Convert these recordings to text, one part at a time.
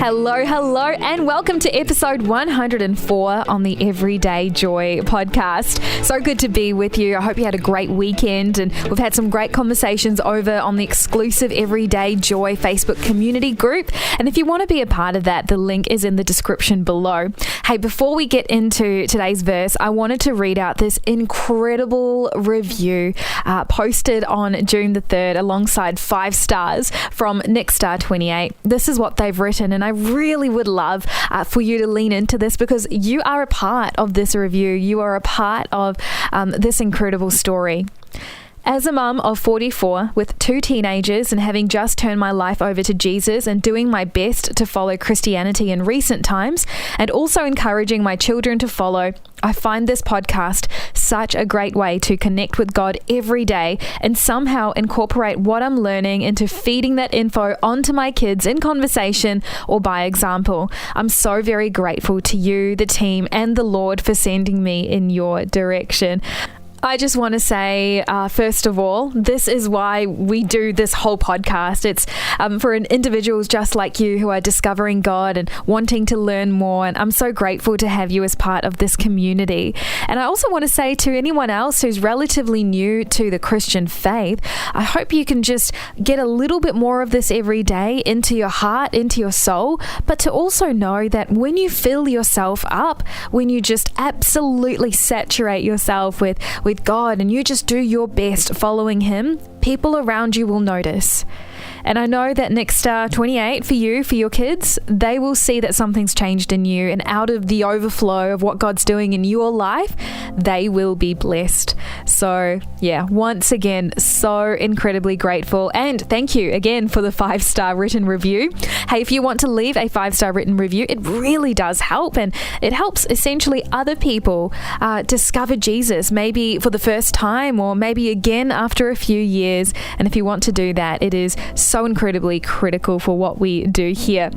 Hello, and welcome to episode 104 on the Everyday Joy podcast. So good to be with you. I hope you had a great weekend, and we've had some great conversations over on the exclusive Everyday Joy Facebook community group. And if you want to be a part of that, the link is in the description below. Hey, before we get into today's verse, I wanted to read out this incredible review posted on June the 3rd alongside 5 stars from Nickstar28. This is what they've written, and I really would love for you to lean into this because you are a part of this review. You are a part of this incredible story. As a mum of 44 with 2 teenagers and having just turned my life over to Jesus and doing my best to follow Christianity in recent times and also encouraging my children to follow, I find this podcast such a great way to connect with God every day and somehow incorporate what I'm learning into feeding that info onto my kids in conversation or by example. I'm so very grateful to you, the team, and the Lord for sending me in your direction. I just want to say, first of all, this is why we do this whole podcast. It's for individuals just like you who are discovering God and wanting to learn more. And I'm so grateful to have you as part of this community. And I also want to say to anyone else who's relatively new to the Christian faith, I hope you can just get a little bit more of this every day into your heart, into your soul, but to also know that when you fill yourself up, when you just absolutely saturate yourself with God and you just do your best following Him, people around you will notice. And I know that Nickstar28 for you, for your kids, they will see that something's changed in you, and out of the overflow of what God's doing in your life, they will be blessed. So yeah, once again, so incredibly grateful. And thank you again for the 5-star written review. Hey, if you want to leave a 5-star written review, it really does help. And it helps essentially other people discover Jesus, maybe for the first time or maybe again after a few years. And if you want to do that, it is so incredibly critical for what we do here.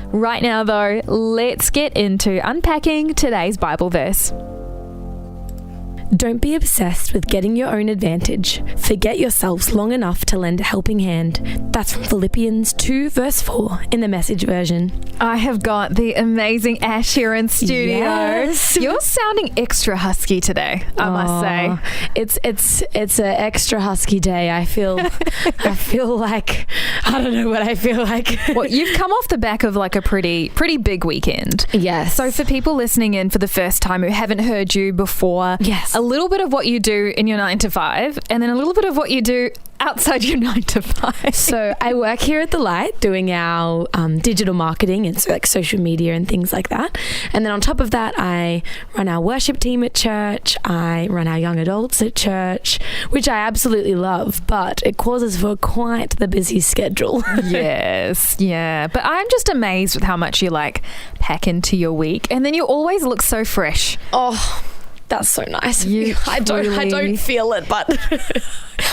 Right now, though, let's get into unpacking today's Bible verse. Don't be obsessed with getting your own advantage. Forget yourselves long enough to lend a helping hand. That's from Philippians 2 verse 4 in the Message version. I have got the amazing Ash here in studio. Yes. You're sounding extra husky today, I must say. It's an extra husky day. I feel like, I don't know what I feel like. Well, you've come off the back of like a pretty big weekend. Yes. So for people listening in for the first time who haven't heard you before, yes, a little bit of what you do in your 9 to 5 and then a little bit of what you do outside your 9 to 5. So I work here at The Light doing our digital marketing and so like social media and things like that. And then on top of that, I run our worship team at church. I run our young adults at church, which I absolutely love, but it causes for quite the busy schedule. Yes, yeah. But I'm just amazed with how much you like pack into your week, and then you always look so fresh. Oh, that's so nice. I don't feel it, but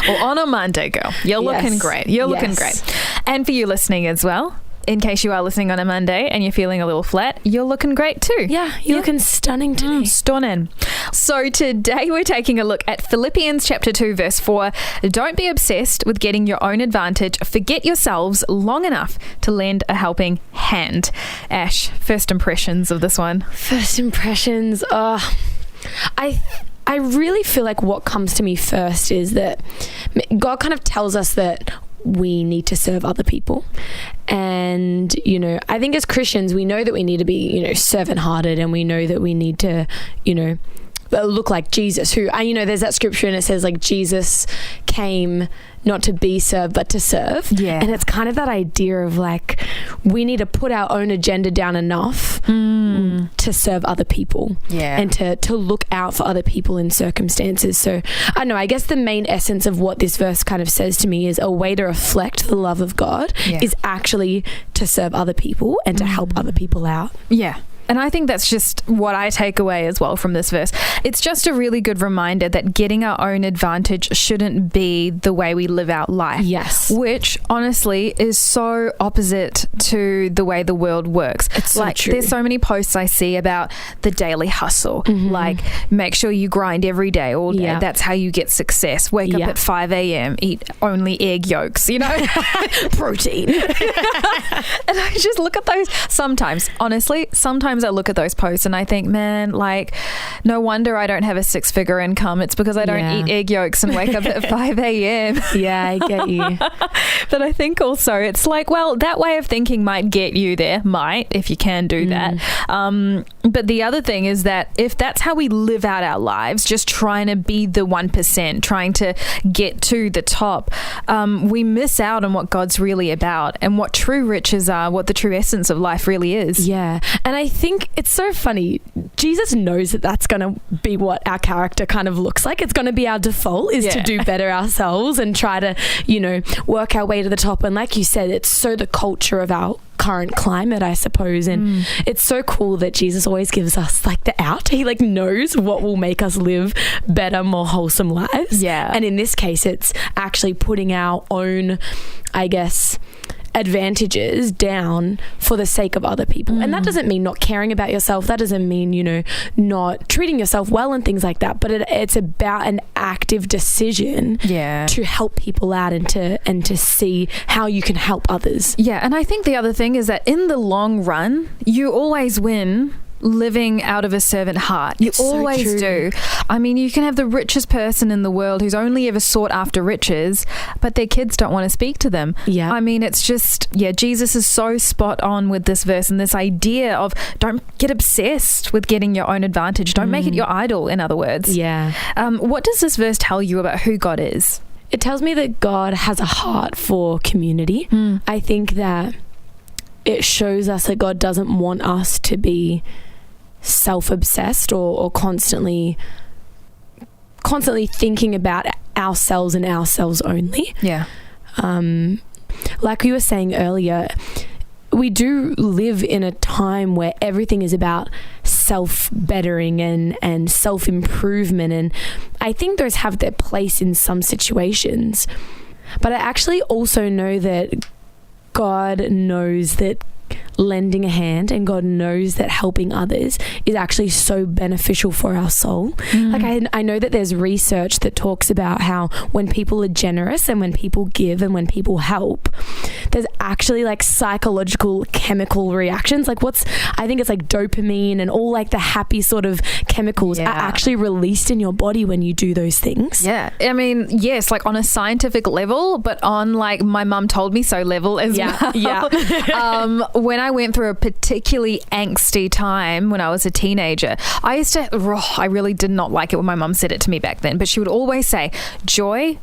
well, on a Monday, girl, you're looking great. You're looking great. And for you listening as well, in case you are listening on a Monday and you're feeling a little flat, you're looking great too. Yeah, you're looking stunning today. Stunning. So today we're taking a look at Philippians chapter 2 verse 4. Don't be obsessed with getting your own advantage. Forget yourselves long enough to lend a helping hand. Ash, first impressions of this one? First impressions. I really feel like what comes to me first is that God kind of tells us that we need to serve other people. And, I think as Christians, we know that we need to be, servant-hearted, and we know that we need to, look like Jesus, who, there's that scripture and it says like Jesus came not to be served, but to serve. Yeah. And it's kind of that idea of like, we need to put our own agenda down enough to serve other people. Yeah. And to look out for other people in circumstances. So I don't know, I guess the main essence of what this verse kind of says to me is a way to reflect the love of God is actually to serve other people and to help other people out. Yeah. And I think that's just what I take away as well from this verse. It's just a really good reminder that getting our own advantage shouldn't be the way we live our life. Yes. Which honestly is so opposite to the way the world works. It's so true. There's so many posts I see about the daily hustle. Like, make sure you grind every day, all day. Yeah. That's how you get success. Wake up at 5 a.m., eat only egg yolks, you know? Protein. And I just look at those sometimes. Honestly, sometimes I look at those posts and I think, man, like, no wonder I don't have a 6-figure income. It's because I don't eat egg yolks and wake up at 5 a.m. Yeah, I get you. But I think also it's like, well, that way of thinking might get you there, if you can do that. But the other thing is that if that's how we live out our lives, just trying to be the 1%, trying to get to the top, we miss out on what God's really about and what true riches are, what the true essence of life really is. Yeah. And I think it's so funny. Jesus knows that that's going to be what our character kind of looks like. It's going to be our default is to do better ourselves and try to, work our way to the top. And like you said, it's so the culture of our current climate, I suppose. And it's so cool that Jesus always gives us like the out. He like knows what will make us live better, more wholesome lives. Yeah. And in this case, it's actually putting our own, I guess, advantages down for the sake of other people. And that doesn't mean not caring about yourself. That doesn't mean, not treating yourself well and things like that. But it's about an active decision to help people out and to see how you can help others. Yeah. And I think the other thing is that in the long run, you always win living out of a servant heart. You always do. I mean, you can have the richest person in the world who's only ever sought after riches, but their kids don't want to speak to them. Yeah. I mean, it's just, Jesus is so spot on with this verse and this idea of don't get obsessed with getting your own advantage. Don't make it your idol, in other words. Yeah. What does this verse tell you about who God is? It tells me that God has a heart for community. I think that it shows us that God doesn't want us to be self-obsessed or constantly thinking about ourselves and ourselves only. Yeah. Like we were saying earlier, we do live in a time where everything is about self-bettering and self-improvement, and I think those have their place in some situations. But I actually also know that God knows that lending a hand and God knows that helping others is actually so beneficial for our soul. Like I know that there's research that talks about how when people are generous and when people give and when people help, there's actually like psychological chemical reactions. Like I think it's like dopamine and all like the happy sort of chemicals are actually released in your body when you do those things. Yeah. I mean, yes, like on a scientific level, but on like my mum told me so level as well. Yeah. When I went through a particularly angsty time when I was a teenager, I really did not like it when my mum said it to me back then, but she would always say, Joy,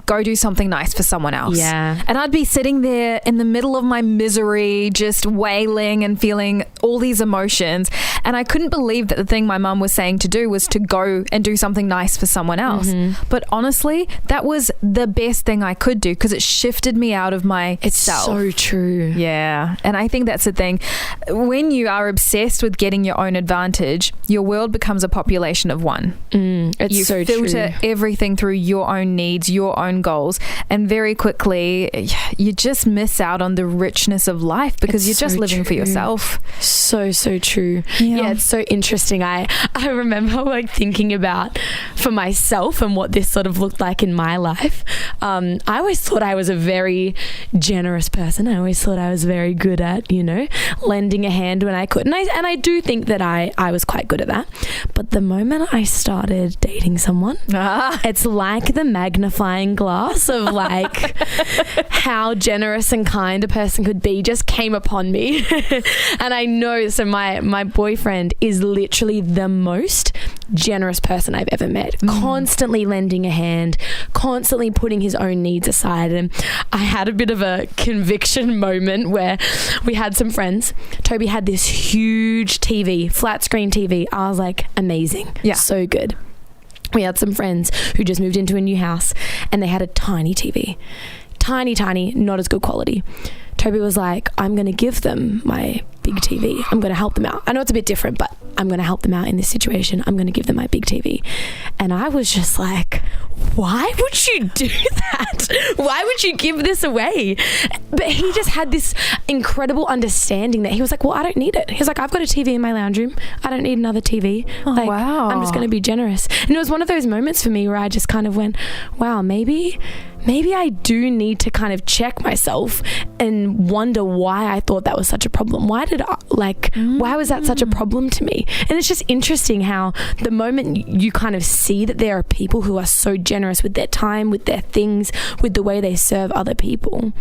go do something nice for someone else. Yeah. And I'd be sitting there in the middle of my misery, just wailing and feeling all these emotions. And I couldn't believe that the thing my mum was saying to do was to go and do something nice for someone else. But honestly, that was the best thing I could do because it shifted me out of myself. It's so true. Yeah. And I think that's the thing. When you are obsessed with getting your own advantage, your world becomes a population of one. It's you so filter true. everything through your own needs, your own goals, and very quickly you just miss out on the richness of life because you're just living for yourself. So true. Yeah, it's so interesting. I remember like thinking about for myself and what this sort of looked like in my life. I always thought I was a very generous person. I always thought I was very good at, lending a hand when I could. And I do think that I was quite good at that. But the moment I started dating someone, it's like the magnifying glass of like how generous and kind a person could be just came upon me. And I know, so my boyfriend is literally the most generous person I've ever met. Constantly lending a hand, constantly putting his own needs aside. And I had a bit of a conviction moment where we had some friends. Toby had this huge TV, flat screen TV. I was like, amazing. Yeah. So good. We had some friends who just moved into a new house and they had a tiny TV. Tiny, not as good quality. Toby was like, I'm going to give them my big TV. I'm going to help them out. I know it's a bit different, but I'm going to help them out in this situation. I'm going to give them my big TV. And I was just like, why would you do that? Why would you give this away? But he just had this incredible understanding that he was like, well, I don't need it. He was like, I've got a TV in my lounge room. I don't need another TV. Wow. I'm just going to be generous. And it was one of those moments for me where I just kind of went, wow, maybe I do need to kind of check myself and wonder why I thought that was such a problem. Why was that such a problem to me? And it's just interesting how the moment you kind of see that there are people who are so generous with their time, with their things, with the way they serve other people,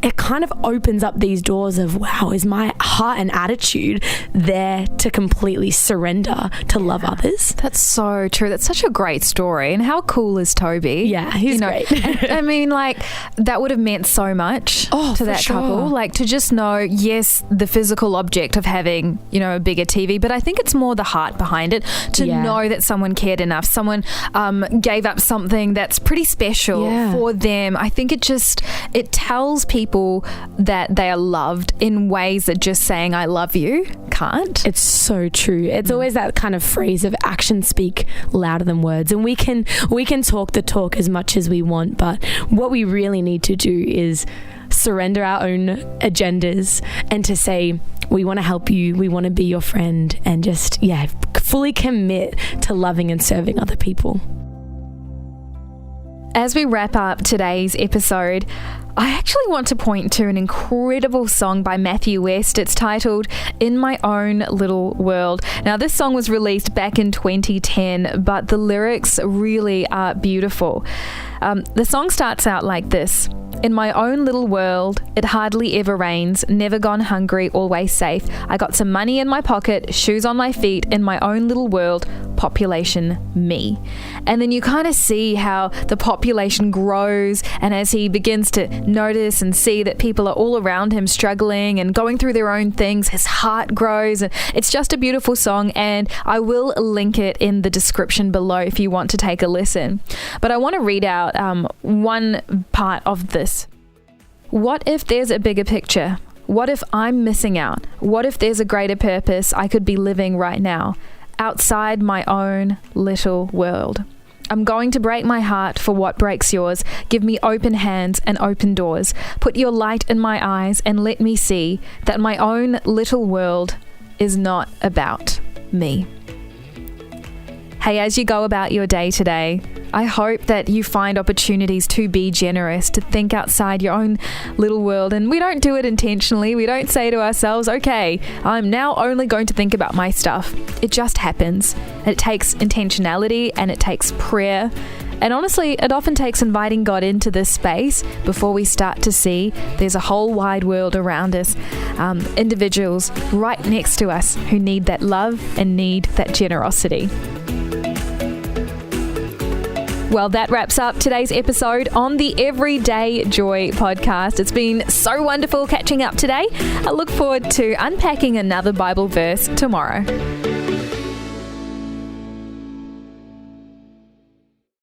it kind of opens up these doors of, wow, is my heart and attitude there to completely surrender to love others? That's so true. That's such a great story. And how cool is Toby? Yeah, he's great. I mean, like, that would have meant so much to that couple. Like, to just know, yes, the physical object of having, a bigger TV, but I think it's more the heart behind it, to know that someone cared enough, someone gave up something that's pretty special for them. I think it tells people that they are loved in ways that just saying I love you can't. It's so true. It's always that kind of phrase of actions speak louder than words, and we can talk the talk as much as we want, but what we really need to do is surrender our own agendas and to say, we want to help you, we want to be your friend, and just fully commit to loving and serving other people. As we wrap up today's episode, I actually want to point to an incredible song by Matthew West. It's titled In My Own Little World. Now, this song was released back in 2010, but the lyrics really are beautiful. The song starts out like this. In my own little world, it hardly ever rains, never gone hungry, always safe. I got some money in my pocket, shoes on my feet, in my own little world, population me. And then you kind of see how the population grows, and as he begins to notice and see that people are all around him struggling and going through their own things, his heart grows. And it's just a beautiful song, and I will link it in the description below if you want to take a listen. But I want to read out one part of this. What if there's a bigger picture? What if I'm missing out? What if there's a greater purpose I could be living right now, outside my own little world? I'm going to break my heart for what breaks yours. Give me open hands and open doors. Put your light in my eyes and let me see that my own little world is not about me. Hey, as you go about your day today, I hope that you find opportunities to be generous, to think outside your own little world. And we don't do it intentionally. We don't say to ourselves, okay, I'm now only going to think about my stuff. It just happens. It takes intentionality and it takes prayer. And honestly, it often takes inviting God into this space before we start to see there's a whole wide world around us, individuals right next to us who need that love and need that generosity. Well, that wraps up today's episode on the Everyday Joy podcast. It's been so wonderful catching up today. I look forward to unpacking another Bible verse tomorrow.